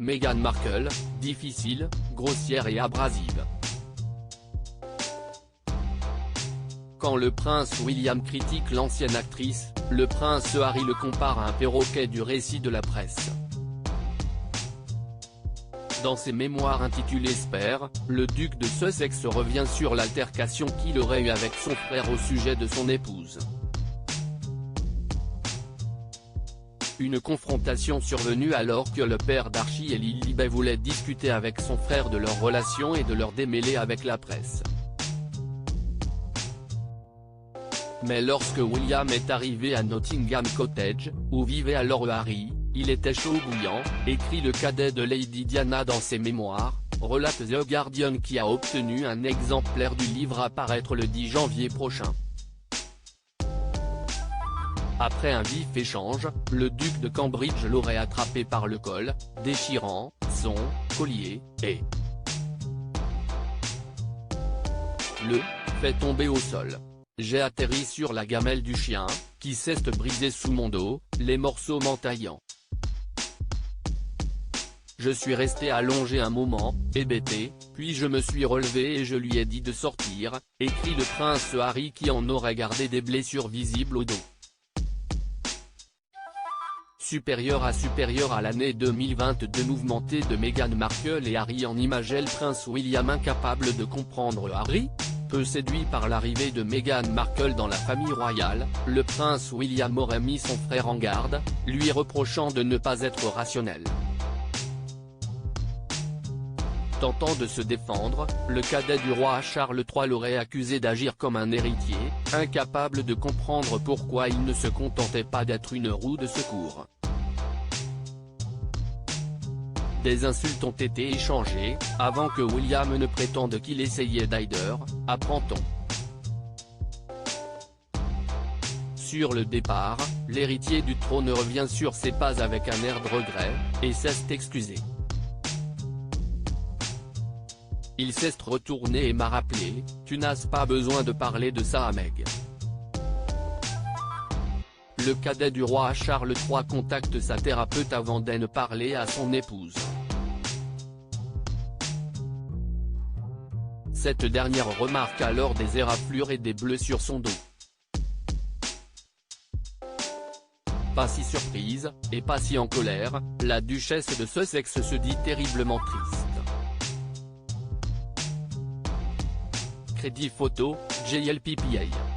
Meghan Markle, difficile, grossière et abrasive. Quand le prince William critique l'ancienne actrice, le prince Harry le compare à un perroquet du récit de la presse. Dans ses mémoires intitulées Spare, le duc de Sussex revient sur l'altercation qu'il aurait eue avec son frère au sujet de son épouse. Une confrontation survenue alors que le père d'Archie et Lilibet voulait discuter avec son frère de leur relation et de leur démêlés avec la presse. Mais lorsque William est arrivé à Nottingham Cottage, où vivait alors Harry, il était chaud bouillant, écrit le cadet de Lady Diana dans ses mémoires, relate The Guardian qui a obtenu un exemplaire du livre à paraître le 10 janvier prochain. Après un vif échange, le duc de Cambridge l'aurait attrapé par le col, déchirant son collier, et le fait tomber au sol. J'ai atterri sur la gamelle du chien, qui s'est brisée sous mon dos, les morceaux m'entaillant. Je suis resté allongé un moment, hébété, puis je me suis relevé et je lui ai dit de sortir, écrit le prince Harry qui en aurait gardé des blessures visibles au dos. Supérieur à l'année 2022 mouvementée de Meghan Markle et Harry en imageait le prince William incapable de comprendre Harry. Peu séduit par l'arrivée de Meghan Markle dans la famille royale, le prince William aurait mis son frère en garde, lui reprochant de ne pas être rationnel. Tentant de se défendre, le cadet du roi Charles III l'aurait accusé d'agir comme un héritier, incapable de comprendre pourquoi il ne se contentait pas d'être une roue de secours. Des insultes ont été échangées, avant que William ne prétende qu'il essayait d'aider, apprend-on. Sur le départ, l'héritier du trône revient sur ses pas avec un air de regret, et s'est excusé. Il s'est retourné et m'a rappelé, « Tu n'as pas besoin de parler de ça à Meg ». Le cadet du roi Charles III contacte sa thérapeute avant d'en parler à son épouse. Cette dernière remarque alors des éraflures et des bleus sur son dos. Pas si surprise, et pas si en colère, la duchesse de Sussex se dit terriblement triste. Crédit photo, JLPPA.